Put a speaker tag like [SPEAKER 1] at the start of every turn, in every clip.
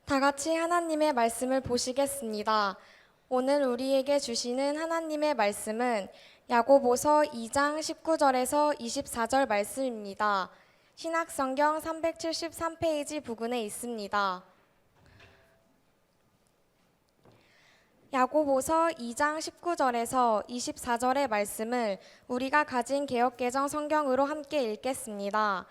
[SPEAKER 1] 다 같이 하나님의 말씀을 보시겠습니다. 오늘 우리에게 주시는 하나님의 말씀은 야고보서 2장 19절에서 24절 말씀입니다. 신약성경 373페이지 부근에 있습니다. 야고보서 2장 19절에서 24절의 말씀을 우리가 가진 개역개정 성경으로 함께 읽겠습니다.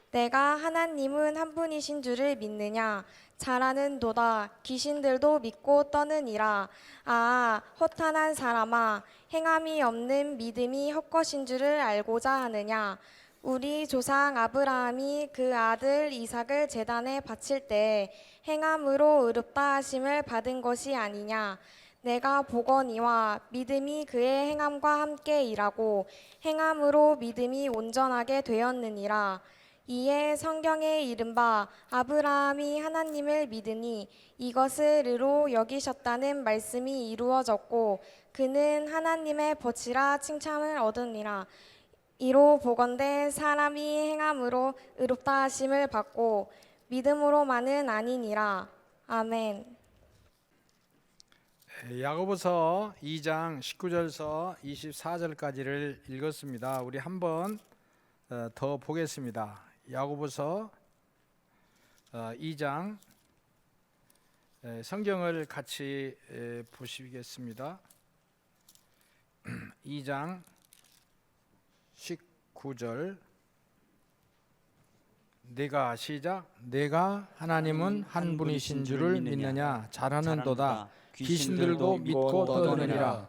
[SPEAKER 1] 내가 하나님은 한 분이신 줄을 믿느냐? 잘 아는도다. 귀신들도 믿고 떠느니라. 아, 허탄한 사람아, 행함이 없는 믿음이 헛것인 줄을 알고자 하느냐? 우리 조상 아브라함이 그 아들 이삭을 제단에 바칠 때 행함으로 의롭다 하심을 받은 것이 아니냐? 내가 보거니와 믿음이 그의 행함과 함께 일하고 행함으로 믿음이 온전하게 되었느니라. 이에 성경에 이른바 아브라함이 하나님을 믿으니 이것을 의로 여기셨다는 말씀이 이루어졌고 그는 하나님의 벗이라 칭찬을 얻으니라. 이로 보건대 사람이 행함으로 의롭다 하심을 받고 믿음으로만은 아니니라. 아멘.
[SPEAKER 2] 야고보서 2장 19절에서 24절까지를 읽었습니다. 우리 한번 더 보겠습니다. 야고보서 2장 성경을 같이 보시겠습니다. 2장 19절 내가 하나님은 한 분이신 줄을 믿느냐? 잘하는도다. 귀신들도 믿고 떠느니라.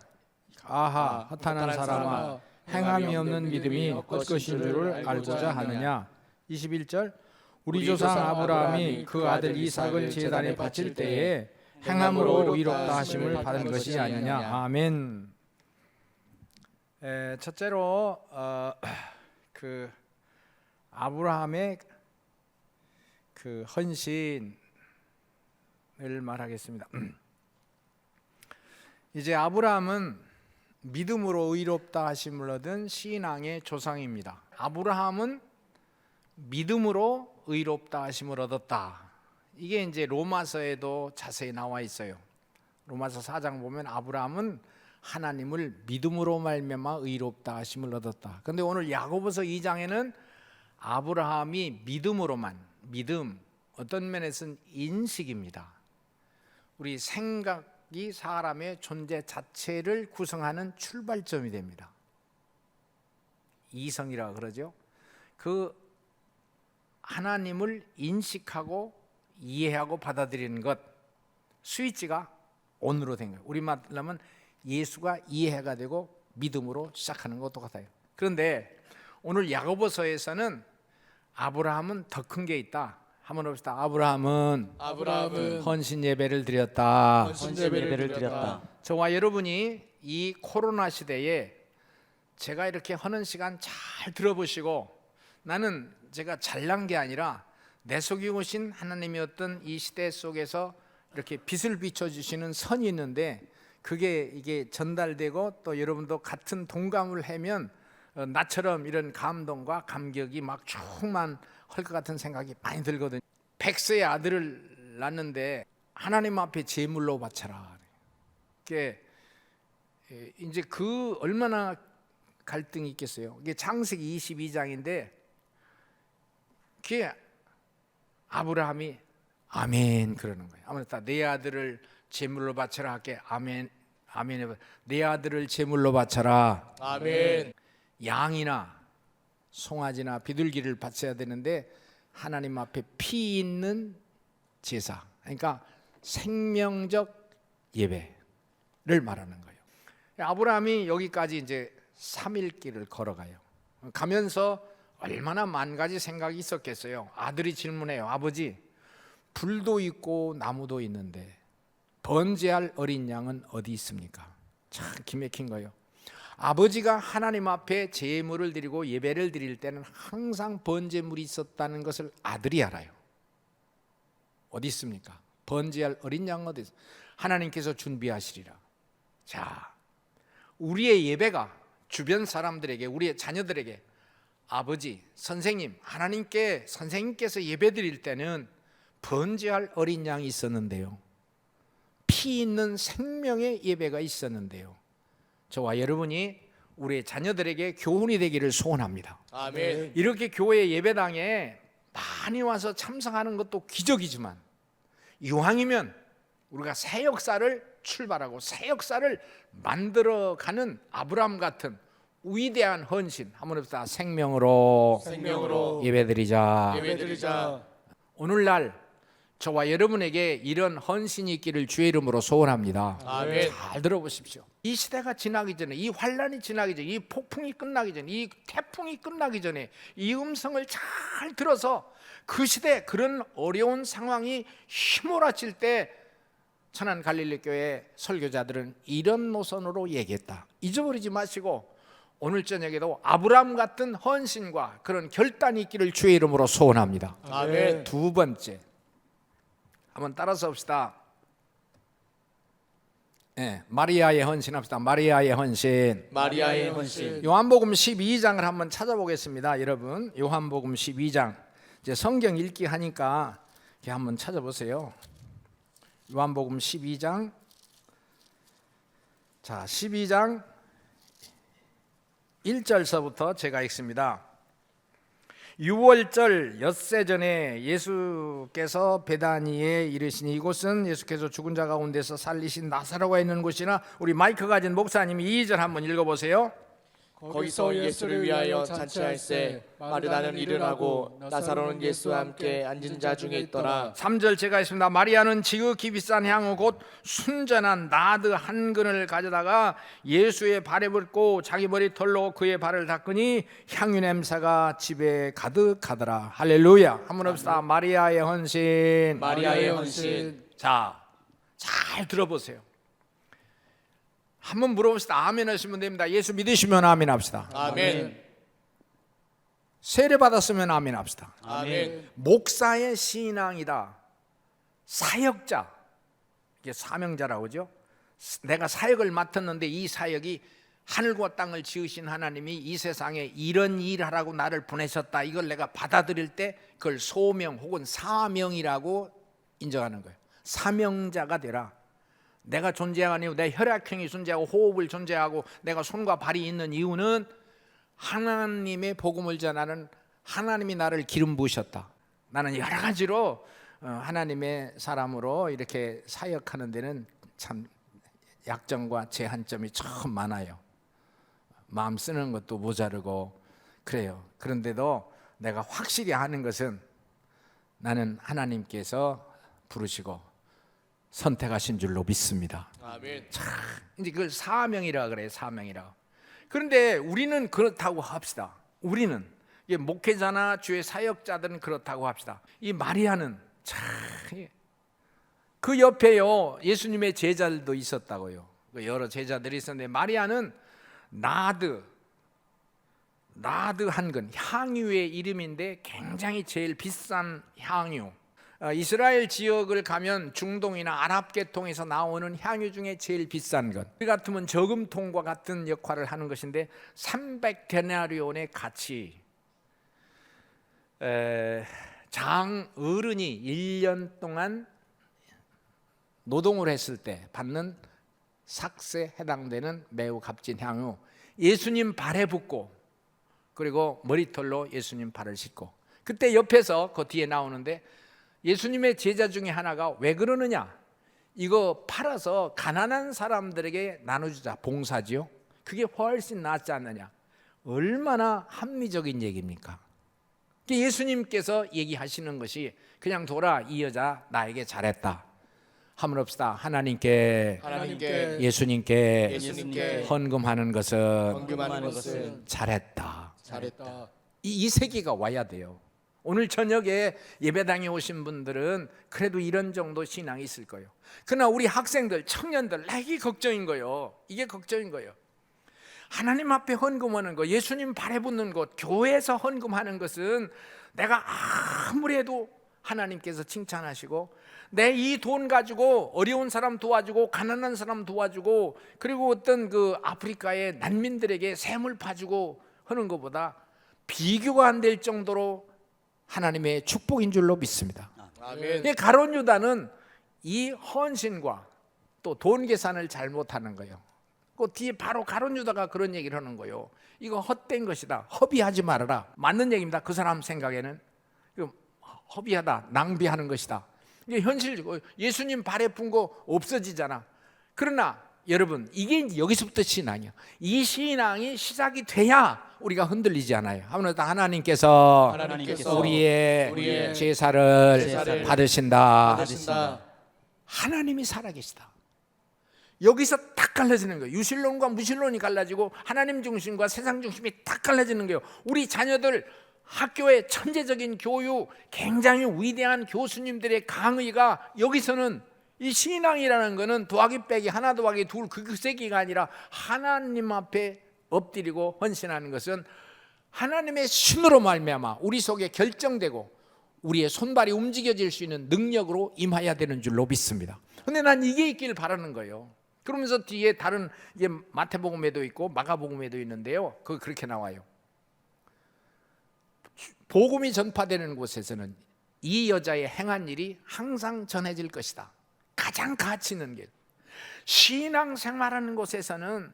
[SPEAKER 2] 아하, 허탄한 사람아, 행함이 없는 믿음이 헛것인 줄을 알고자 하느냐? 21절 우리 조상 아브라함이 그 아들 이삭을 제단에 바칠 때에 행함으로 의롭다 하심을 받은 것이 아니냐? 아멘. 첫째로 그 아브라함의 그 헌신을 말하겠습니다. 이제 아브라함은 믿음으로 의롭다 하심을 얻은 신앙의 조상입니다. 아브라함은 믿음으로 의롭다 하심을 얻었다. 이게 이제 로마서에도 자세히 나와 있어요. 로마서 4장 보면 아브라함은 하나님을 믿음으로 말미암아 의롭다 하심을 얻었다. 그런데 오늘 야고보서 2장에는 아브라함이 믿음, 어떤 면에서는 인식입니다. 우리 생각이 사람의 존재 자체를 구성하는 출발점이 됩니다. 이성이라고 그러죠. 그 하나님을 인식하고 이해하고 받아들이는 것, 스위치가 온으로 된 거예요. 우리말로 하면 예수가 이해가 되고 믿음으로 시작하는 것도 같아요. 그런데 오늘 야고보서에서는 아브라함은 더 큰 게 있다. 한번 봅시다. 아브라함은 헌신 예배를 드렸다. 저와 여러분이 이 코로나 시대에 제가 이렇게 하는 시간 잘 들어보시고, 나는 제가 잘난 게 아니라 내 속에 오신 하나님의 어떤 이 시대 속에서 이렇게 빛을 비춰주시는 선이 있는데, 그게 이게 전달되고 또 여러분도 같은 동감을 하면 나처럼 이런 감동과 감격이 막 충만할 것 같은 생각이 많이 들거든요. 100세의 아들을 낳는데 하나님 앞에 제물로 바쳐라. 이게 이제 그 얼마나 갈등이 있겠어요. 이게 창세기 22장인데 그게 아브라함이 아멘 그러는 거예요. 아무래도 내 아들을 제물로 바쳐라 할게. 아멘. 내 아들을 제물로 바쳐라.
[SPEAKER 3] 아멘.
[SPEAKER 2] 양이나 송아지나 비둘기를 바쳐야 되는데 하나님 앞에 피 있는 제사, 그러니까 생명적 예배를 말하는 거예요. 아브라함이 여기까지 이제 3일 길을 걸어가요. 가면서 얼마나 만 가지 생각이 있었겠어요. 아들이 질문해요. 아버지, 불도 있고 나무도 있는데 번제할 어린 양은 어디 있습니까? 참 기맥힌 거예요. 아버지가 하나님 앞에 제물을 드리고 예배를 드릴 때는 항상 번제물이 있었다는 것을 아들이 알아요. 어디 있습니까? 번제할 어린 양은 어디 있습니까? 하나님께서 준비하시리라. 자, 우리의 예배가 주변 사람들에게, 우리의 자녀들에게 아버지, 선생님, 선생님께서 예배 드릴 때는 번제할 어린 양이 있었는데요. 피 있는 생명의 예배가 있었는데요. 저와 여러분이 우리의 자녀들에게 교훈이 되기를 소원합니다.
[SPEAKER 3] 아멘.
[SPEAKER 2] 이렇게 교회 예배당에 많이 와서 참석하는 것도 기적이지만 이왕이면 우리가 새 역사를 출발하고 새 역사를 만들어가는 아브라함 같은 위대한 헌신, 한번 해봅시다. 생명으로 예배드리자.
[SPEAKER 3] 예배드리자.
[SPEAKER 2] 오늘날 저와 여러분에게 이런 헌신이 있기를 주의 이름으로 소원합니다.
[SPEAKER 3] 아멘.
[SPEAKER 2] 잘 들어보십시오. 이 시대가 지나기 전에, 이 환란이 지나기 전에, 이 폭풍이 끝나기 전에, 이 태풍이 끝나기 전에 이 음성을 잘 들어서 그 시대 그런 어려운 상황이 휘몰아칠 때 천안 갈릴리 교회 설교자들은 이런 노선으로 얘기했다. 잊어버리지 마시고 오늘 저녁에도 아브라함 같은 헌신과 그런 결단이 있기를 주의 이름으로 소원합니다.
[SPEAKER 3] 아멘.
[SPEAKER 2] 두 번째, 한번 따라서 합시다. 마리아의 헌신합시다. 마리아의 헌신.
[SPEAKER 3] 마리아의 헌신.
[SPEAKER 2] 요한복음 12장을 한번 찾아보겠습니다. 여러분, 요한복음 12장. 이제 성경 읽기 하니까 이렇게 한번 찾아보세요. 요한복음 12장. 자, 12장 1절서부터 제가 읽습니다. 6월절 엿새 전에 예수께서 베다니에 이르시니 이곳은 예수께서 죽은 자 가운데서 살리신 나사로가 있는 곳이나 우리 마이크 가진 목사님이 2절 한번 읽어보세요.
[SPEAKER 3] 거기서 예수를 위하여 잔치할세 마르다는 일어나고 나사로는 예수와 함께 앉은 자 중에 있더라.
[SPEAKER 2] 3절 제가 있습니다. 마리아는 지극히 비싼 향후 곧 순전한 나드 한 근을 가져다가 예수의 발에 붓고 자기 머리털로 그의 발을 닦으니 향유 냄새가 집에 가득하더라. 할렐루야. 한번 합시다. 마리아의 헌신.
[SPEAKER 3] 마리아의 헌신.
[SPEAKER 2] 자, 잘 들어보세요. 한번 물어봅시다. 아멘 하시면 됩니다. 예수 믿으시면 아멘 합시다.
[SPEAKER 3] 아멘.
[SPEAKER 2] 세례 받았으면 아멘 합시다.
[SPEAKER 3] 아멘.
[SPEAKER 2] 목사의 신앙이다. 사역자, 이게 사명자라고 하죠. 내가 사역을 맡았는데 이 사역이 하늘과 땅을 지으신 하나님이 이 세상에 이런 일하라고 나를 보내셨다. 이걸 내가 받아들일 때 그걸 소명 혹은 사명이라고 인정하는 거예요. 사명자가 되라. 내가 존재가 아니고 내 혈액형이 존재하고 호흡을 존재하고 내가 손과 발이 있는 이유는 하나님의 복음을 전하는 하나님이 나를 기름 부으셨다. 나는 여러 가지로 하나님의 사람으로 이렇게 사역하는 데는 참 약점과 제한점이 참 많아요. 마음 쓰는 것도 모자르고 그래요. 그런데도 내가 확실히 아는 것은 나는 하나님께서 부르시고 선택하신 줄로 믿습니다.
[SPEAKER 3] 아멘.
[SPEAKER 2] 이제 그걸 사명이라 그래요. 사명이라. 그런데 우리는 그렇다고 합시다. 우리는 이게 목회자나 주의 사역자들은 그렇다고 합시다. 이 마리아는 참 그 옆에요 예수님의 제자들도 있었다고요. 여러 제자들이 있었는데 마리아는 나드 한 근 향유의 이름인데 굉장히 제일 비싼 향유. 이스라엘 지역을 가면 중동이나 아랍 계통에서 나오는 향유 중에 제일 비싼 것. 우리 같으면 저금통과 같은 역할을 하는 것인데 300데나리온의 가치. 장 어른이 1년 동안 노동을 했을 때 받는 삭세에 해당되는 매우 값진 향유. 예수님 발에 붓고 그리고 머리털로 예수님 발을 씻고. 그때 옆에서 그 뒤에 나오는데 예수님의 제자 중에 하나가 왜 그러느냐? 이거 팔아서 가난한 사람들에게 나눠주자. 봉사지요. 그게 훨씬 낫지 않느냐? 얼마나 합리적인 얘기입니까? 예수님께서 얘기하시는 것이 그냥 돌아 이 여자 나에게 잘했다. 한번 합시다. 하나님께 예수님께 헌금하는 것은 잘했다. 이 세계가 와야 돼요. 오늘 저녁에 예배당에 오신 분들은 그래도 이런 정도 신앙이 있을 거예요. 그러나 우리 학생들, 청년들, 이게 걱정인 거예요. 이게 걱정인 거예요. 하나님 앞에 헌금하는 것, 예수님 발에 붓는 것, 교회에서 헌금하는 것은 내가 아무리 해도 하나님께서 칭찬하시고 내 이 돈 가지고 어려운 사람 도와주고 가난한 사람 도와주고 그리고 어떤 그 아프리카의 난민들에게 샘을 파주고 하는 것보다 비교가 안 될 정도로 하나님의 축복인 줄로 믿습니다.
[SPEAKER 3] 아멘.
[SPEAKER 2] 이 가룟 유다는 이 헌신과 또 돈 계산을 잘못하는 거예요. 그 뒤에 바로 가룟 유다가 그런 얘기를 하는 거예요. 이거 헛된 것이다. 허비하지 말아라. 맞는 얘기입니다. 그 사람 생각에는 허비하다, 낭비하는 것이다. 이게 현실이고 예수님 발에 푼 거 없어지잖아. 그러나 여러분 이게 여기서부터 신앙이야. 이 신앙이 시작이 돼야 우리가 흔들리지 않아요. 하나님께서 우리의 제사를 받으신다. 하나님이 살아계시다. 여기서 딱 갈라지는 거예요. 유실론과 무실론이 갈라지고 하나님 중심과 세상 중심이 딱 갈라지는 거예요. 우리 자녀들 학교의 천재적인 교육, 굉장히 위대한 교수님들의 강의가 여기서는 이 신앙이라는 것은 더하기 빼기 하나 더하기 둘 그 세기가 아니라 하나님 앞에 엎드리고 헌신하는 것은 하나님의 신으로 말미암아 우리 속에 결정되고 우리의 손발이 움직여질 수 있는 능력으로 임해야 되는 줄로 믿습니다. 근데 난 이게 있기를 바라는 거예요. 그러면서 뒤에 다른 이제 마태복음에도 있고 마가복음에도 있는데요. 그렇게 나와요. 복음이 전파되는 곳에서는 이 여자의 행한 일이 항상 전해질 것이다. 가장 가치 있는 길. 신앙생활하는 곳에서는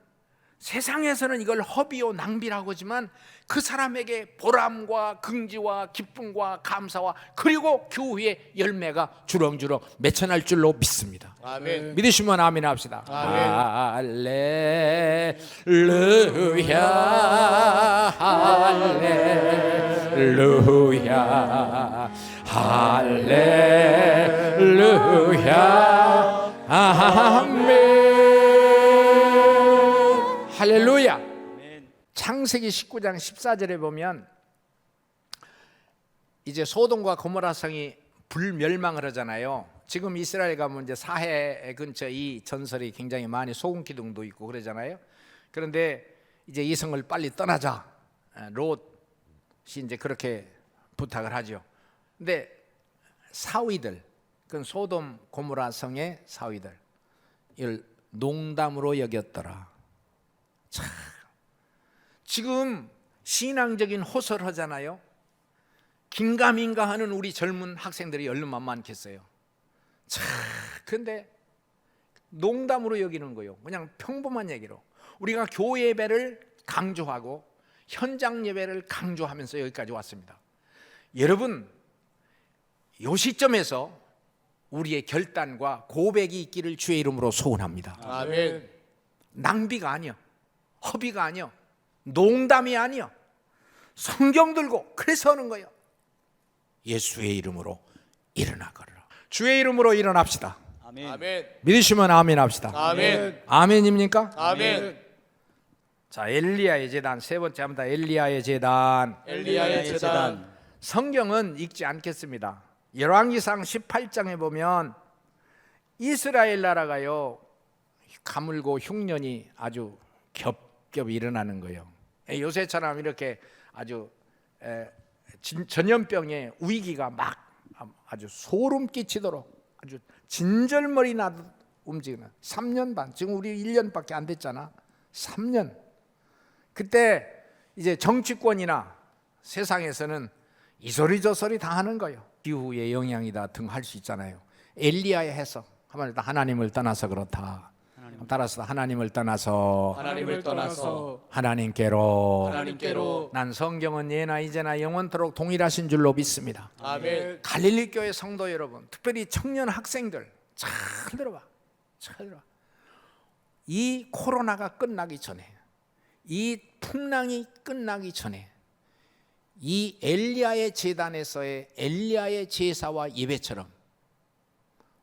[SPEAKER 2] 세상에서는 이걸 허비요 낭비라고 하지만 그 사람에게 보람과 긍지와 기쁨과 감사와 그리고 그 후에 열매가 주렁주렁 맺혀날 줄로 믿습니다.
[SPEAKER 3] 아멘.
[SPEAKER 2] 믿으시면 아멘 합시다. 할렐루야 할렐루야 할렐루야 아멘. 할렐루야. 창세기 19장 14절에 보면 이제 소돔과 고모라 성이 불멸망을 하잖아요. 지금 이스라엘 가면 이제 사해 근처 이 전설이 굉장히 많이 소금 기둥도 있고 그러잖아요. 그런데 이제 이 성을 빨리 떠나자. 롯이 이제 그렇게 부탁을 하죠. 근데 사위들, 그건 소돔 고모라 성의 사위들 이걸 농담으로 여겼더라. 참, 지금 신앙적인 호소를 하잖아요. 긴가민가 하는 우리 젊은 학생들이 얼마나 많겠어요. 참, 근데 농담으로 여기는 거예요. 그냥 평범한 얘기로. 우리가 교회 예배를 강조하고 현장 예배를 강조하면서 여기까지 왔습니다. 여러분, 이 시점에서 우리의 결단과 고백이 있기를 주의 이름으로 소원합니다.
[SPEAKER 3] 아멘.
[SPEAKER 2] 낭비가 아니야. 허비가 아니야. 농담이 아니야. 성경 들고 그래서 하는 거예요. 예수의 이름으로 일어나거라. 주의 이름으로 일어납시다.
[SPEAKER 3] 아멘.
[SPEAKER 2] 믿으시면 아멘 합시다.
[SPEAKER 3] 아멘.
[SPEAKER 2] 아멘입니까?
[SPEAKER 3] 아멘.
[SPEAKER 2] 자, 엘리야의 제단 세 번째 합니다. 엘리야의 제단.
[SPEAKER 3] 엘리야의 제단.
[SPEAKER 2] 성경은 읽지 않겠습니다. 열왕기상 18장에 보면 이스라엘 나라가요 가물고 흉년이 아주 겹겹 일어나는 거예요. 요새처럼 이렇게 아주 전염병의 위기가 막 아주 소름 끼치도록 아주 진절머리 나듯 움직이는 3년 반. 지금 우리 1년밖에 안 됐잖아. 3년. 그때 이제 정치권이나 세상에서는 이소리 저소리 다 하는 거예요. 기후의 영향이다 등 할 수 있잖아요. 엘리야의 해석 하면 하나님을 떠나서 그렇다. 따라서 하나님을 떠나서 하나님께로 난 성경은 예나 이제나 영원토록 동일하신 줄로 믿습니다.
[SPEAKER 3] 아멘.
[SPEAKER 2] 갈릴리 교회 성도 여러분, 특별히 청년 학생들 잘 들어봐. 이 코로나가 끝나기 전에, 이 풍랑이 끝나기 전에 이 엘리야의 제단에서의 엘리야의 제사와 예배처럼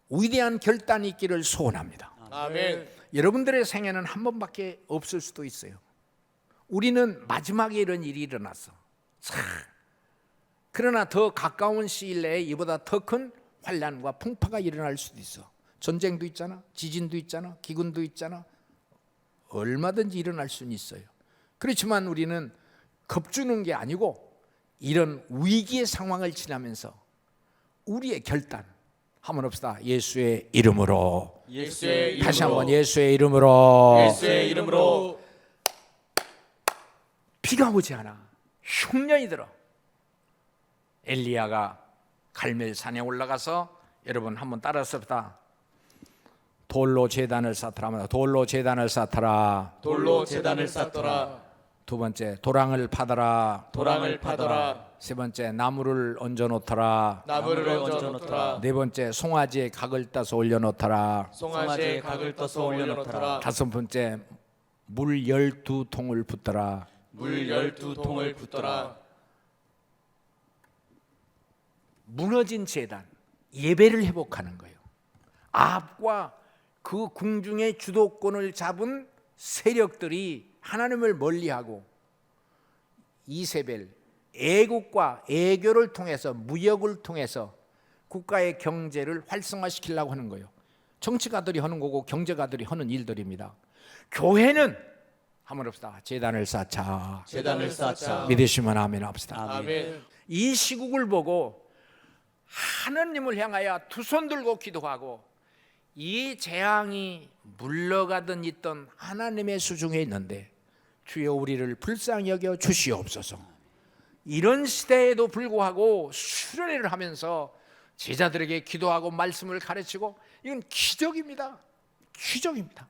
[SPEAKER 2] 위대한 결단이 있기를 소원합니다.
[SPEAKER 3] 아멘.
[SPEAKER 2] 여러분들의 생애는 한 번밖에 없을 수도 있어요. 우리는 마지막에 이런 일이 일어났어. 그러나 더 가까운 시일 내에 이보다 더 큰 환란과 풍파가 일어날 수도 있어. 전쟁도 있잖아, 지진도 있잖아, 기근도 있잖아. 얼마든지 일어날 수는 있어요. 그렇지만 우리는 겁주는 게 아니고 이런 위기의 상황을 지나면서 우리의 결단 한번 합시다. 예수의 이름으로. 다시 한번 예수의 이름으로. 비가 오지 않아. 흉년이 들어. 엘리야가 갈멜산에 올라가서 여러분 한번 따라서다. 돌로 제단을 쌓더라. 돌로 제단을 쌓더라.
[SPEAKER 3] 돌로 제단을 쌓더라.
[SPEAKER 2] 두 번째, 도랑을 파더라.
[SPEAKER 3] 도랑을 파더라.
[SPEAKER 2] 세 번째, 나무를 얹어 놓더라.
[SPEAKER 3] 나무를 얹어 놓더라.
[SPEAKER 2] 네 번째, 송아지에 각을 따서 올려 놓더라.
[SPEAKER 3] 송아지에 각을 떠서 올려 놓더라.
[SPEAKER 2] 다섯 번째, 물 12통을 붓더라.
[SPEAKER 3] 물 12통을 붓더라.
[SPEAKER 2] 무너진 제단, 예배를 회복하는 거예요. 아합과 그 궁중의 주도권을 잡은 세력들이 하나님을 멀리하고 이세벨, 애국과 애교를 통해서, 무역을 통해서 국가의 경제를 활성화시키려고 하는 거예요. 정치가들이 하는 거고 경제가들이 하는 일들입니다. 교회는 한번 합시다. 제단을 쌓자.
[SPEAKER 3] 제단을 쌓자.
[SPEAKER 2] 믿으시면 아멘 합시다.
[SPEAKER 3] 아멘.
[SPEAKER 2] 이 시국을 보고 하나님을 향하여 두 손 들고 기도하고 이 재앙이 물러가던 있던 하나님의 수중에 있는데 주여 우리를 불쌍히 여겨 주시옵소서. 이런 시대에도 불구하고 수련회를 하면서 제자들에게 기도하고 말씀을 가르치고, 이건 기적입니다. 기적입니다.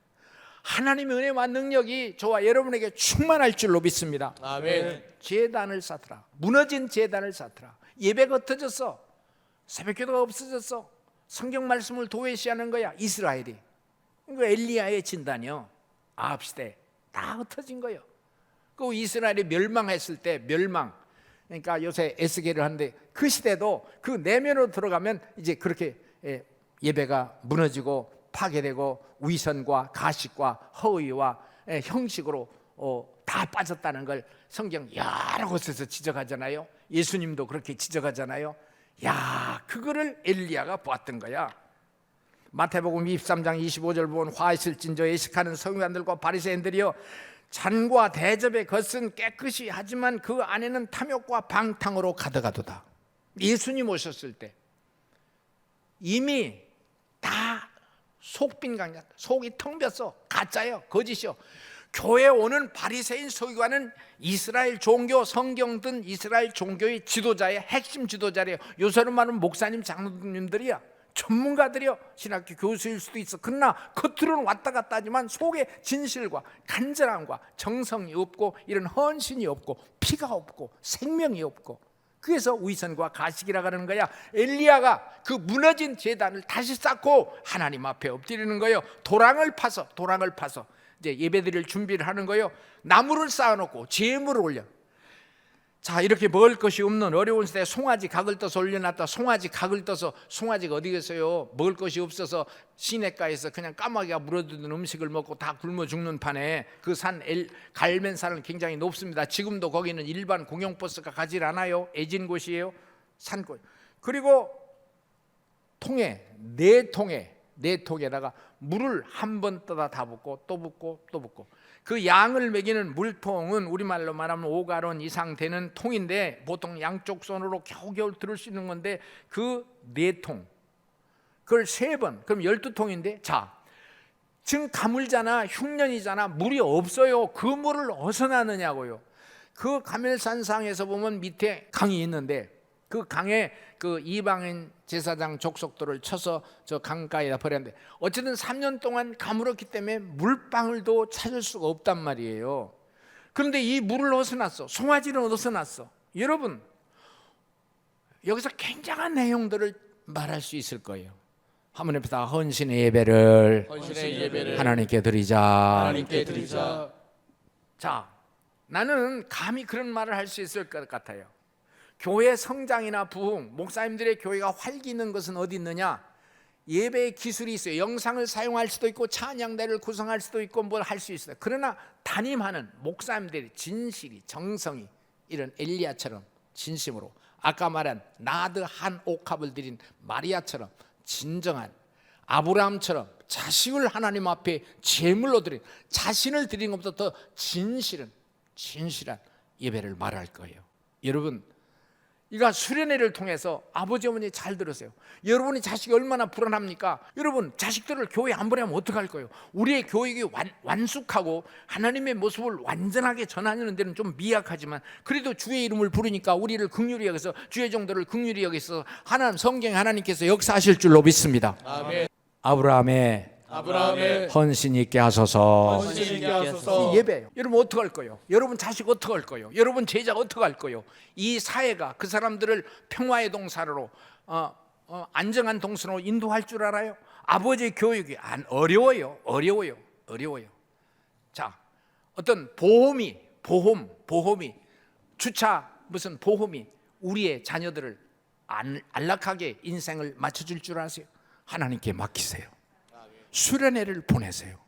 [SPEAKER 2] 하나님의 은혜와 능력이 저와 여러분에게 충만할 줄로 믿습니다.
[SPEAKER 3] 아멘.
[SPEAKER 2] 제단을 쌓더라. 무너진 제단을 쌓더라. 예배가 흩어졌어. 새벽기도가 없어졌어. 성경 말씀을 도외시하는 거야. 이스라엘이. 이거 엘리야의 진단이요. 아합 시대 다 흩어진 거예요. 그 이스라엘이 멸망했을 때 멸망. 그러니까 요새 에스겔을 하는데 그 시대도 그 내면으로 들어가면 이제 그렇게 예배가 무너지고 파괴되고 위선과 가식과 허위와 형식으로 다 빠졌다는 걸 성경 여러 곳에서 지적하잖아요. 예수님도 그렇게 지적하잖아요. 야, 그거를 엘리야가 보았던 거야. 마태복음 23장 25절 보면 화 있을진저 예식하는 서기관들과 바리새인들이여 잔과 대접의 것은 깨끗이 하지만 그 안에는 탐욕과 방탕으로 가득하도다. 예수님 오셨을 때 이미 다 속빈강이었다. 속이 텅 볐어. 가짜예요. 거짓이요. 교회 오는 바리새인 서기관은 이스라엘 종교 성경 든 이스라엘 종교의 지도자의 핵심 지도자래요. 요새로 말하면 목사님 장로님들이야. 전문가들이요. 신학교 교수일 수도 있어. 그러나 겉으로는 왔다 갔다 하지만 속에 진실과 간절함과 정성이 없고 이런 헌신이 없고 피가 없고 생명이 없고, 그래서 위선과 가식이라 하는 거야. 엘리야가 그 무너진 제단을 다시 쌓고 하나님 앞에 엎드리는 거예요. 도랑을 파서 이제 예배드릴 준비를 하는 거예요. 나무를 쌓아놓고 제물을 올려. 자, 이렇게 먹을 것이 없는 어려운 시대에 송아지 각을 떠서 올려놨다. 송아지 각을 떠서, 송아지가 어디 계세요? 먹을 것이 없어서 시냇가에서 그냥 까마귀가 물어뜯는 음식을 먹고 다 굶어 죽는 판에 그 산 갈멘산은 굉장히 높습니다. 지금도 거기는 일반 공영버스가 가질 않아요. 애진 곳이에요. 산곳. 그리고 통에 네 통에다가 물을 한 번 떠다 다 붓고 또 붓고 또 붓고, 그 양을 먹이는 물통은 우리말로 말하면 5가론 이상 되는 통인데 보통 양쪽 손으로 겨우겨우 들을 수 있는 건데 그 4통, 그걸 3번, 그럼 12통인데 자, 지금 가물잖아. 흉년이잖아. 물이 없어요. 그 물을 어디서 나느냐고요. 그 가멜산상에서 보면 밑에 강이 있는데 그 강에 그 이방인 제사장 족속들을 쳐서 저 강가에다 버렸는데 어쨌든 3년 동안 가물었기 때문에 물방울도 찾을 수가 없단 말이에요. 그런데 이 물을 어디서 났어? 송아지는 어디서 났어? 여러분, 여기서 굉장한 내용들을 말할 수 있을 거예요. 하나님 앞에다 헌신의 예배를 하나님께 드리자. 자, 나는 감히 그런 말을 할 수 있을 것 같아요. 교회 성장이나 부흥, 목사님들의 교회가 활기 있는 것은 어디 있느냐? 예배의 기술이 있어요. 영상을 사용할 수도 있고 찬양대를 구성할 수도 있고 뭘 할 수 있어요. 그러나 담임하는 목사님들의 진실이, 정성이, 이런 엘리야처럼 진심으로, 아까 말한 나드 한 옥합을 드린 마리아처럼 진정한, 아브라함처럼 자식을 하나님 앞에 제물로 드린, 자신을 드린 것보다 더 진실한 예배를 말할 거예요. 여러분, 이가 수련회를 통해서 아버지 어머니 잘 들으세요. 여러분이 자식이 얼마나 불안합니까? 여러분 자식들을 교회 안 보내면 어떡할 거예요? 우리의 교육이 완숙하고 하나님의 모습을 완전하게 전하는 데는 좀 미약하지만 그래도 주의 이름을 부르니까 우리를 긍휼히 여기서 주의 종들을 긍휼히 여기서 하나님 성경에 하나님께서 역사하실 줄로 믿습니다.
[SPEAKER 3] 아멘.
[SPEAKER 2] 아브라함의 헌신 있게 하소서.
[SPEAKER 3] 헌신 있게 하소서.
[SPEAKER 2] 이 예배예요. 여러분 어떡할 거예요? 여러분 자식 어떡할 거예요? 여러분 제자 어떡할 거예요? 이 사회가 그 사람들을 평화의 동산으로 안정한 동산으로 인도할 줄 알아요? 아버지의 교육이 어려워요. 자, 어떤 보험이 주차 무슨 보험이 우리의 자녀들을 안락하게 인생을 맞춰줄 줄 아세요? 하나님께 맡기세요. 수련회를 보내세요.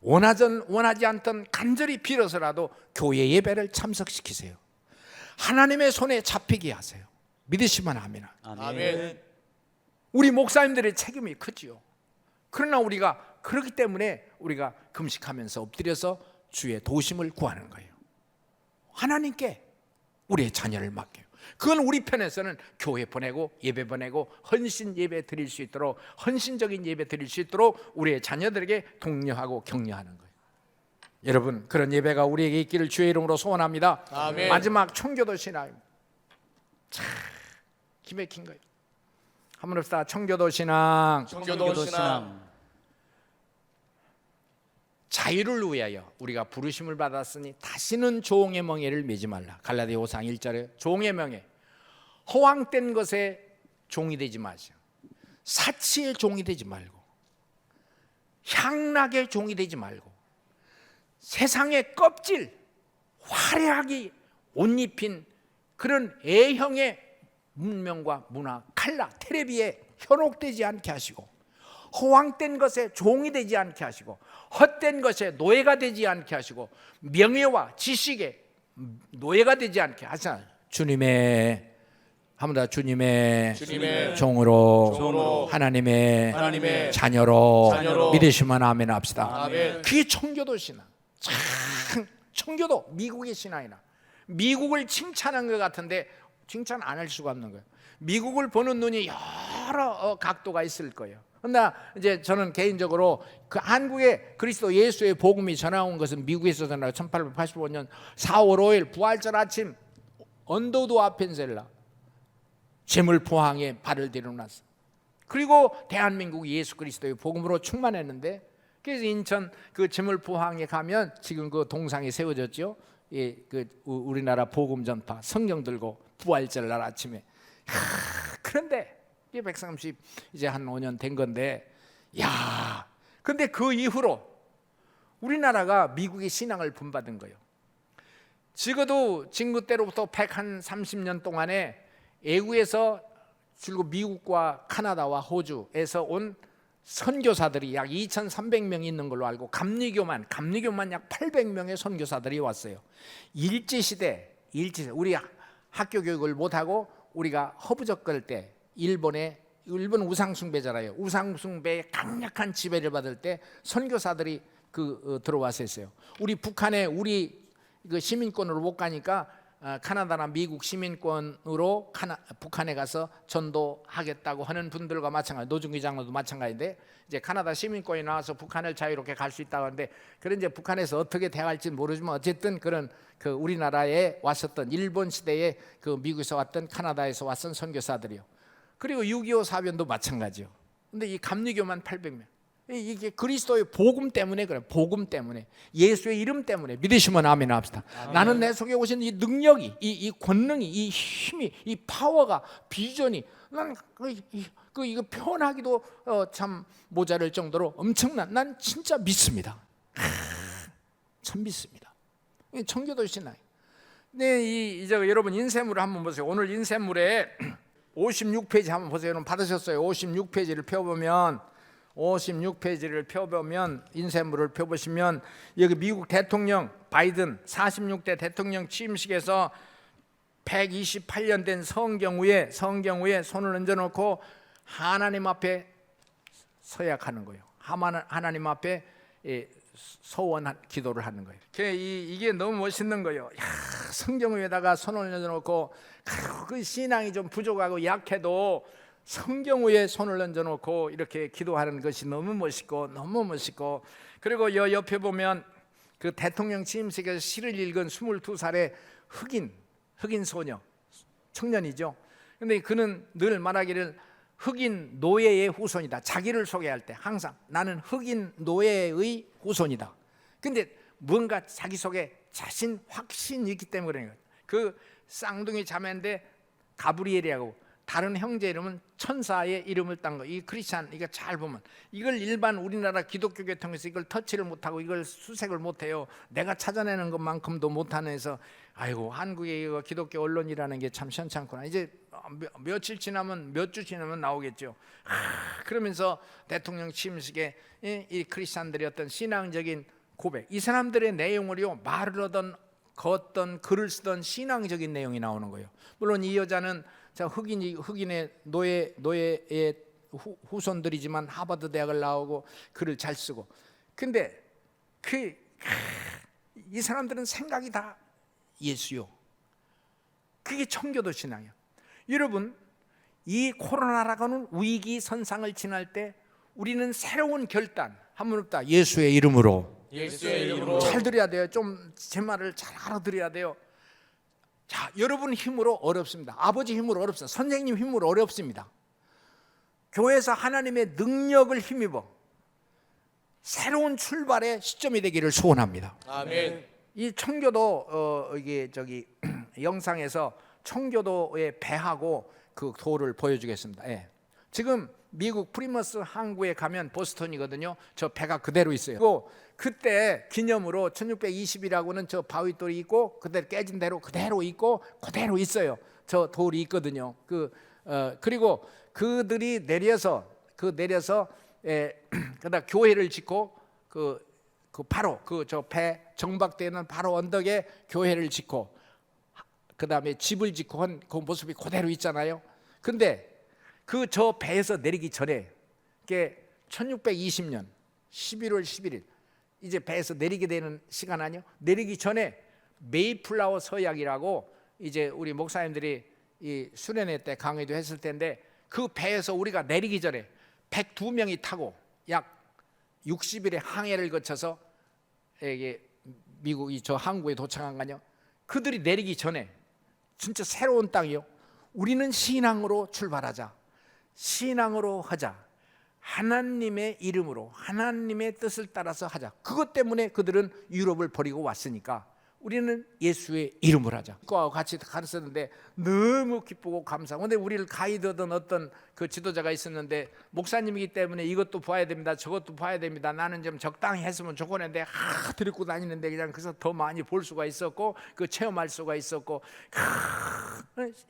[SPEAKER 2] 원하지 않던 간절히 빌어서라도 교회 예배를 참석시키세요. 하나님의 손에 잡히게 하세요. 믿으시면 아멘.
[SPEAKER 3] 아멘.
[SPEAKER 2] 우리 목사님들의 책임이 크지요. 그러나 우리가 그렇기 때문에 우리가 금식하면서 엎드려서 주의 도심을 구하는 거예요. 하나님께 우리의 자녀를 맡겨요. 그건 우리 편에서는 교회 보내고 예배 보내고 헌신 예배 드릴 수 있도록 헌신적인 예배 드릴 수 있도록 우리의 자녀들에게 독려하고 격려하는 거예요. 여러분 그런 예배가 우리에게 있기를 주의 이름으로 소원합니다.
[SPEAKER 3] 아멘.
[SPEAKER 2] 마지막 청교도 신앙 참 기맥힌 거예요. 한번 합시다. 청교도 신앙. 자유를 위하여 우리가 부르심을 받았으니 다시는 종의 멍에를 매지 말라. 갈라디아 5장 1절에 종의 멍에, 허황된 것에 종이 되지 마시오. 사치의 종이 되지 말고 향락의 종이 되지 말고 세상의 껍질 화려하게 옷 입힌 그런 A형의 문명과 문화 칼라 테레비에 현혹되지 않게 하시고 허황된 것에 종이 되지 않게 하시고 헛된 것에 노예가 되지 않게 하시고 명예와 지식에 노예가 되지 않게 하시는 주님의 한번 더 주님의 종으로 하나님의 자녀로 믿으시면 아멘 합시다.
[SPEAKER 3] 아멘.
[SPEAKER 2] 그게 청교도 신앙. 참 청교도 미국의 신앙이나 미국을 칭찬한 것 같은데 칭찬 안 할 수가 없는 거예요. 미국을 보는 눈이 여러 각도가 있을 거예요. 그러나 이제 저는 개인적으로 그 한국에 그리스도 예수의 복음이 전해온 것은 미국에서 전하고 1885년 4월 5일 부활절 아침 언더우드 아펜셀라 제물포항에 발을 들여놨어. 그리고 대한민국이 예수 그리스도의 복음으로 충만했는데 그래서 인천 그 제물포항에 가면 지금 그 동상이 세워졌죠. 예, 그 우리나라 복음 전파 성경 들고 부활절 날 아침에 그런데 이게 130 이제 한 5년 된 건데 야 근데 그 이후로 우리나라가 미국의 신앙을 본받은 거예요. 적어도 진구 때로부터 130년 동안에 애국에서 줄곧 미국과 카나다와 호주에서 온 선교사들이 약 2,300명 있는 걸로 알고 감리교만 약 800명의 선교사들이 왔어요. 일제시대 우리 학교 교육을 못하고 우리가 허부적거릴 때 일본 우상숭배잖아요. 우상숭배의 강력한 지배를 받을 때 선교사들이 들어와서 했어요. 우리 북한에 우리 그 시민권으로 못 가니까 카나다나 미국 시민권으로 북한에 가서 전도하겠다고 하는 분들과 마찬가지, 노중기 장로도 마찬가지인데 이제 카나다 시민권이 나와서 북한을 자유롭게 갈 수 있다고 하는데 그런 이제 북한에서 어떻게 대할지 모르지만 어쨌든 그런 그 우리나라에 왔었던 일본 시대에 그 미국에서 왔던 카나다에서 왔던 선교사들이요. 그리고 6.25 사변도 마찬가지요. 근데 이 감리교만 800명. 이게 그리스도의 복음 때문에 그래요. 복음 때문에 예수의 이름 때문에 믿으시면 아멘 합시다. 아멘. 나는 내 속에 오신 이 능력이 이 권능이 이 힘이 이 파워가 비전이 난 이거 표현하기도 참 모자랄 정도로 엄청난 난 진짜 믿습니다. 참 믿습니다. 청교도 신앙. 네, 여러분 인쇄물을 한번 보세요. 오늘 인쇄물에 56페이지 한번 보세요. 여러분 받으셨어요? 56페이지를 펴보면 56페이지를 펴보면 인쇄물을 펴보시면 여기 미국 대통령 바이든 46대 대통령 취임식에서 128년 된 성경 위에 손을 얹어놓고 하나님 앞에 서약하는 거예요. 하나님 앞에 소원 기도를 하는 거예요. 이게 너무 멋있는 거예요. 야, 성경 위에다가 손을 얹어놓고 그 신앙이 좀 부족하고 약해도 성경 위에 손을 얹어놓고 이렇게 기도하는 것이 너무 멋있고 너무 멋있고, 그리고 옆에 보면 그 대통령 취임식에서 시를 읽은 22살의 흑인 소녀, 청년이죠. 근데 그는 늘 말하기를 흑인 노예의 후손이다. 자기를 소개할 때 항상 나는 흑인 노예의 후손이다. 근데 뭔가 자기 속에 자신 확신이 있기 때문에 그런 거예요. 그 쌍둥이 자매인데 가브리엘이라고, 다른 형제 이름은 천사의 이름을 딴 거. 이 크리스찬, 이거 잘 보면 이걸 일반 우리나라 기독교 계통에서 이걸 터치를 못하고 이걸 수색을 못해요. 내가 찾아내는 것만큼도 못하는 해서 아이고, 한국의 이거 기독교 언론이라는 게 참 시원찮구나. 이제 며칠 지나면, 몇 주 지나면 나오겠죠. 그러면서 대통령 취임식에 이 크리스찬들의 어떤 신앙적인 고백, 이 사람들의 내용을요, 말을 하던 걷던 글을 쓰던 신앙적인 내용이 나오는 거예요. 물론 이 여자는 흑인의 노예의 후손들이지만 하버드 대학을 나오고 글을 잘 쓰고, 근데 이 사람들은 생각이 다 예수요. 그게 청교도 신앙이에요. 여러분, 이 코로나라고는 위기 선상을 지날 때 우리는 새로운 결단 한번 없다. 예수의 이름으로.
[SPEAKER 3] 예수의 이름으로.
[SPEAKER 2] 잘 들어야 돼요. 좀 제 말을 잘 알아들어야 돼요. 자, 여러분 힘으로 어렵습니다. 아버지 힘으로 어렵습니다. 선생님 힘으로 어렵습니다. 교회에서 하나님의 능력을 힘입어 새로운 출발의 시점이 되기를 소원합니다.
[SPEAKER 3] 아멘.
[SPEAKER 2] 이 청교도 이게 영상에서 청교도의 배하고 그 도를 보여주겠습니다. 예. 지금 미국 프리머스 항구에 가면 보스턴이거든요. 저 배가 그대로 있어요. 그리고 그때 기념으로 1620이라고는 저 바위돌이 있고 그대로 깨진 대로 그대로 있고 그대로 있어요. 저 돌이 있거든요. 그리고 그들이 내려서 그다 교회를 짓고 바로 저 배 정박되는 바로 언덕에 교회를 짓고 그다음에 집을 짓고 한 그 모습이 그대로 있잖아요. 근데 저 배에서 내리기 전에, 그게 1620년 11월 11일 이제 배에서 내리게 되는 시간 아니요? 내리기 전에 메이플라워 서약이라고 이제 우리 목사님들이 이 수련회 때 강의도 했을 텐데, 그 배에서 우리가 내리기 전에 102명이 타고 약 60일의 항해를 거쳐서 이게 미국이 저 항구에 도착한 거요. 그들이 내리기 전에 진짜 새로운 땅이요. 우리는 신앙으로 출발하자. 신앙으로 하자. 하나님의 이름으로 하나님의 뜻을 따라서 하자. 그것 때문에 그들은 유럽을 버리고 왔으니까 우리는 예수의 이름을 하자. 그와 같이 가르쳤는데 너무 기쁘고 감사하고, 근데 우리를 가이드하던 어떤 그 지도자가 있었는데, 목사님이기 때문에 이것도 봐야 됩니다, 저것도 봐야 됩니다, 나는 좀 적당히 했으면 좋겠는데 들고 다니는데 그냥 그래서 더 많이 볼 수가 있었고 그 체험할 수가 있었고,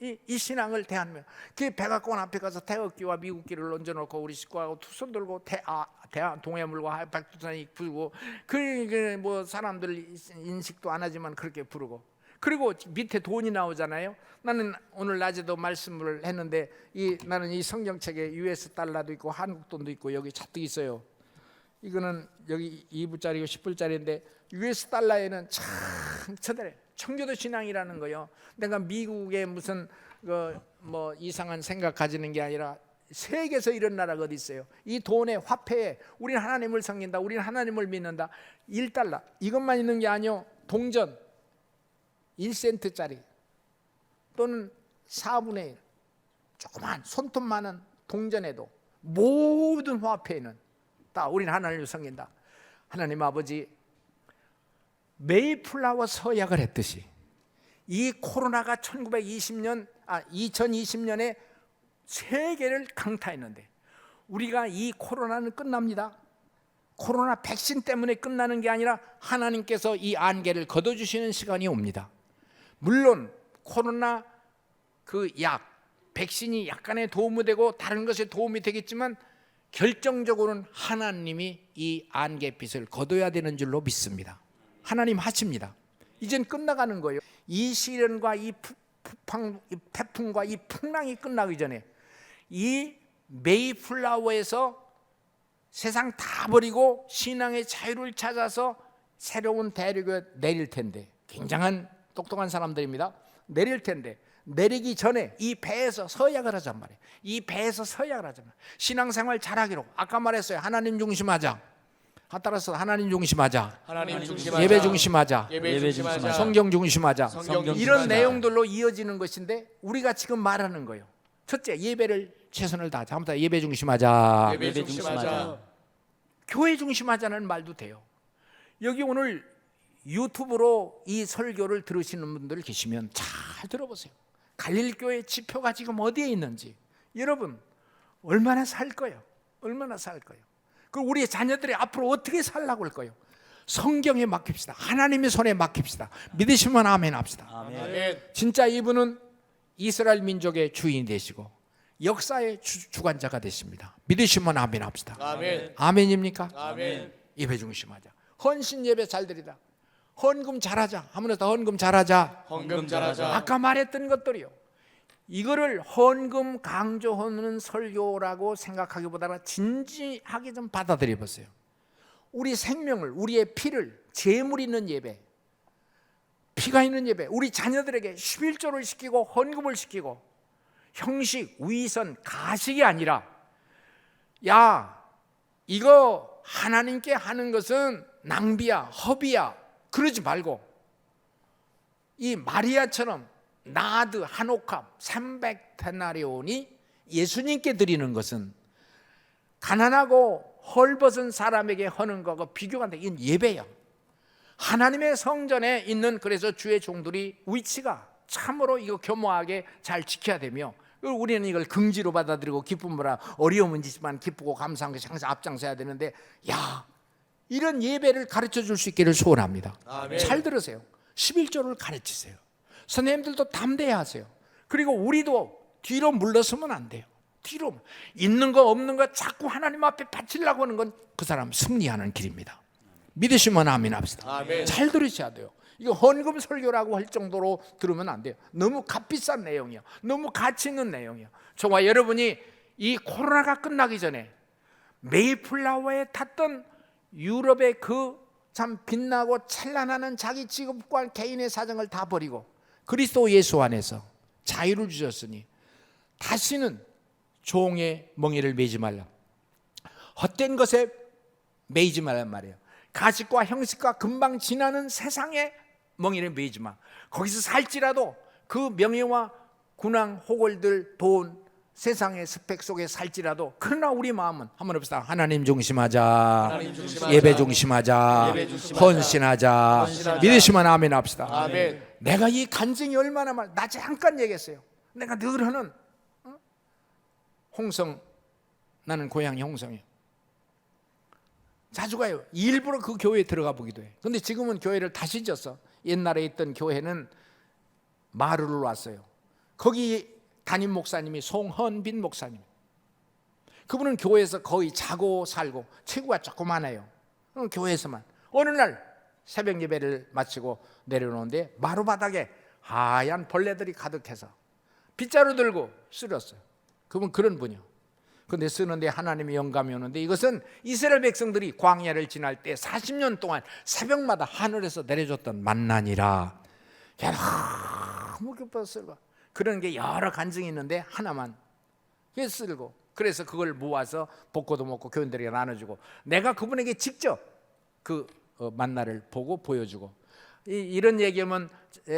[SPEAKER 2] 이 신앙을 대하면 그 백악관 앞에 가서 태극기와 미국기를 얹어놓고 우리 식구하고 두 손 들고 동해물과 백두산이 부르고, 뭐 사람들 인식도 안 하지만 그렇게 부르고, 그리고 밑에 돈이 나오잖아요. 나는 오늘 낮에도 말씀을 했는데 나는 이 성경책에 US 달러도 있고 한국 돈도 있고 여기 잔뜩 있어요. 이거는 여기 2불짜리고 10불짜리인데 US 달러에는 참 처대래. 청교도 신앙이라는 거요. 내가 미국에 무슨 뭐 이상한 생각 가지는 게 아니라 세계에서 이런 나라가 어디 있어요? 이 돈의 화폐에 우리는 하나님을 섬긴다, 우리는 하나님을 믿는다. 1달러 이것만 있는 게 아니요. 동전 1센트짜리 또는 4분의 1 조그만 손톱만한 동전에도 모든 화폐에는 다 우리는 하나님을 섬긴다. 하나님 아버지, 메이플라워 서약을 했듯이 이 코로나가 2020년에 세계를 강타했는데, 우리가 이 코로나는 끝납니다. 코로나 백신 때문에 끝나는 게 아니라 하나님께서 이 안개를 걷어주시는 시간이 옵니다. 물론 코로나 그 백신이 약간의 도움이 되고 다른 것에 도움이 되겠지만 결정적으로는 하나님이 이 안개빛을 걷어야 되는 줄로 믿습니다. 하나님 하십니다. 이젠 끝나가는 거예요. 이 시련과 이 태풍과 이 풍랑이 끝나기 전에 이 메이플라워에서 세상 다 버리고 신앙의 자유를 찾아서 새로운 대륙에 내릴 텐데, 굉장한 똑똑한 사람들입니다. 내릴 텐데 내리기 전에 이 배에서 서약을 하잔 말이에요. 이 배에서 서약을 하잔 말이에요. 신앙생활 잘하기로, 아까 말했어요. 하나님 중심하자. 따라서 하나님 중심하자.
[SPEAKER 3] 하나님 중심하자.
[SPEAKER 2] 예배 중심하자.
[SPEAKER 3] 예배 중심하자.
[SPEAKER 2] 성경 중심하자.
[SPEAKER 3] 성경
[SPEAKER 2] 이런
[SPEAKER 3] 중심하자.
[SPEAKER 2] 내용들로 이어지는 것인데 우리가 지금 말하는 거예요. 첫째, 예배를 최선을 다하자. 한번 더 예배 중심하자.
[SPEAKER 3] 예배 중심하자.
[SPEAKER 2] 교회 중심하자는 말도 돼요. 여기 오늘 유튜브로 이 설교를 들으시는 분들 계시면 잘 들어보세요. 갈릴교회 지표가 지금 어디에 있는지, 여러분 얼마나 살 거예요? 얼마나 살 거예요? 그리고 우리 자녀들이 앞으로 어떻게 살라고 할 거예요? 성경에 맡깁시다. 하나님의 손에 맡깁시다. 믿으시면 아멘 합시다.
[SPEAKER 3] 아멘.
[SPEAKER 2] 진짜 이분은 이스라엘 민족의 주인이 되시고 역사의 주관자가 되십니다. 믿으시면 아멘 합시다.
[SPEAKER 3] 아멘.
[SPEAKER 2] 아멘입니까?
[SPEAKER 3] 아멘.
[SPEAKER 2] 예배 중심하자. 헌신 예배 잘 드리자. 헌금 잘하자. 한번 더 헌금 잘하자.
[SPEAKER 3] 헌금 잘하자.
[SPEAKER 2] 아까 말했던 것들이요. 이거를 헌금 강조하는 설교라고 생각하기보다는 진지하게 좀 받아들여 보세요. 우리 생명을, 우리의 피를, 재물 있는 예배, 피가 있는 예배, 우리 자녀들에게 11조를 시키고 헌금을 시키고, 형식, 위선, 가식이 아니라, 야, 이거 하나님께 하는 것은 낭비야, 허비야, 그러지 말고 이 마리아처럼 나드 한 옥합 300데나리온이 예수님께 드리는 것은 가난하고 헐벗은 사람에게 하는 거하고 비교가 안 돼. 이건 예배야. 하나님의 성전에 있는, 그래서 주의 종들이 위치가 참으로 이거 겸허하게 잘 지켜야 되며, 우리는 이걸 긍지로 받아들이고 기쁨으로, 어려움은 있지만 기쁘고 감사한 것이 항상 앞장서야 되는데, 야, 이런 예배를 가르쳐 줄 수 있기를 소원합니다.
[SPEAKER 3] 아멘.
[SPEAKER 2] 잘 들으세요. 11조를 가르치세요. 선생님들도 담대해야 하세요. 그리고 우리도 뒤로 물러서면 안 돼요. 뒤로 있는 거 없는 거 자꾸 하나님 앞에 바치려고 하는 건 그 사람 승리하는 길입니다. 믿으시면 아멘 합시다.
[SPEAKER 3] 아멘.
[SPEAKER 2] 잘 들으셔야 돼요. 이거 헌금 설교라고 할 정도로 들으면 안 돼요. 너무 값비싼 내용이야. 너무 가치 있는 내용이야. 저와 여러분이 이 코로나가 끝나기 전에 메이플라워에 탔던 유럽의 그 참 빛나고 찬란하는 자기 직업과 개인의 사정을 다 버리고 그리스도 예수 안에서 자유를 주셨으니 다시는 종의 멍에를 매지 말라. 헛된 것에 매이지 말란 말이에요. 가식과 형식과 금방 지나는 세상에 멍에를 매이지 마. 거기서 살지라도 그 명예와 군왕, 호골들, 돈, 세상의 스펙 속에 살지라도, 그러나 우리 마음은 한번 해봅시다. 하나님 중심하자.
[SPEAKER 3] 하나님 중심하자.
[SPEAKER 2] 예배 중심하자.
[SPEAKER 3] 예배 중심하자.
[SPEAKER 2] 헌신하자.
[SPEAKER 3] 헌신하자.
[SPEAKER 2] 믿으시면 아멘 합시다.
[SPEAKER 3] 아멘.
[SPEAKER 2] 내가 이 간증이 얼마나 나 잠깐 얘기했어요. 내가 늘 하는 홍성, 나는 고향이 홍성이에요. 자주 가요. 일부러 그 교회에 들어가 보기도 해. 근데 지금은 교회를 다시 졌어. 옛날에 있던 교회는 마루를 왔어요. 거기 담임 목사님이 송헌빈 목사님. 그분은 교회에서 거의 자고 살고 체구가 조그만해요. 교회에서만. 어느 날 새벽 예배를 마치고 내려오는데 마루바닥에 하얀 벌레들이 가득해서 빗자루 들고 쓸었어요. 그분 그런 분이요. 근데 쓰는데 하나님의 영감이 오는데, 이것은 이스라엘 백성들이 광야를 지날 때 40년 동안 새벽마다 하늘에서 내려줬던 만나니라. 너무 기뻤어요. 그런 게 여러 간증이 있는데 하나만 쓸고, 그래서 그걸 모아서 볶고도 먹고 교인들에게 나눠주고, 내가 그분에게 직접 그 만나를 보고 보여주고, 이런 얘기하면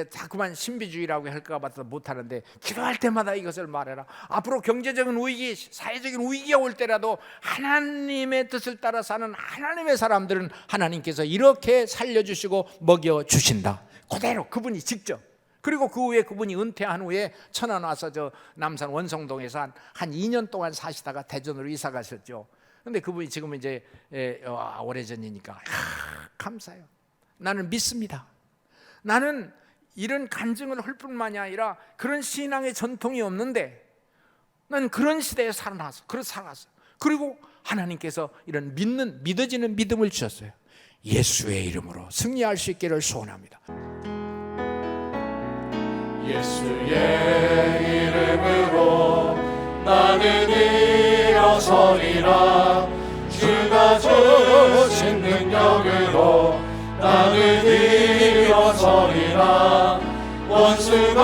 [SPEAKER 2] 자꾸만 신비주의라고 할까 봐서 못하는데, 기도할 때마다 이것을 말해라. 앞으로 경제적인 위기, 사회적인 위기가 올 때라도 하나님의 뜻을 따라 사는 하나님의 사람들은 하나님께서 이렇게 살려주시고 먹여주신다. 그대로 그분이 직접. 그리고 그 후에 그분이 은퇴한 후에 천안 와서 저 남산 원성동에서 한 2년 동안 사시다가 대전으로 이사 가셨죠. 근데 그분이 지금은 이제 오래전이니까 감사해요. 나는 믿습니다. 나는 이런 간증을 할 뿐만이 아니라 그런 신앙의 전통이 없는데 난 그런 시대에 살아났어. 그래서 살았어. 그리고 하나님께서 이런 믿어지는 믿음을 주셨어요. 예수의 이름으로 승리할 수 있기를 소원합니다.
[SPEAKER 3] 예수의 이름으로 나는 일어서리라. 주가 주신 능력으로 나는 일어서리라. 원수가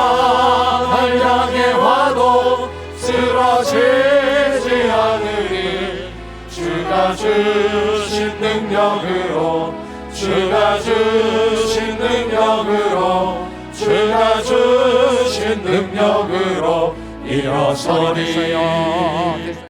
[SPEAKER 3] 날 향해 와도 쓰러지지 않으리. 주가 주신 능력으로 주가 주신 능력으로 주가 주신 능력으로 일어서리.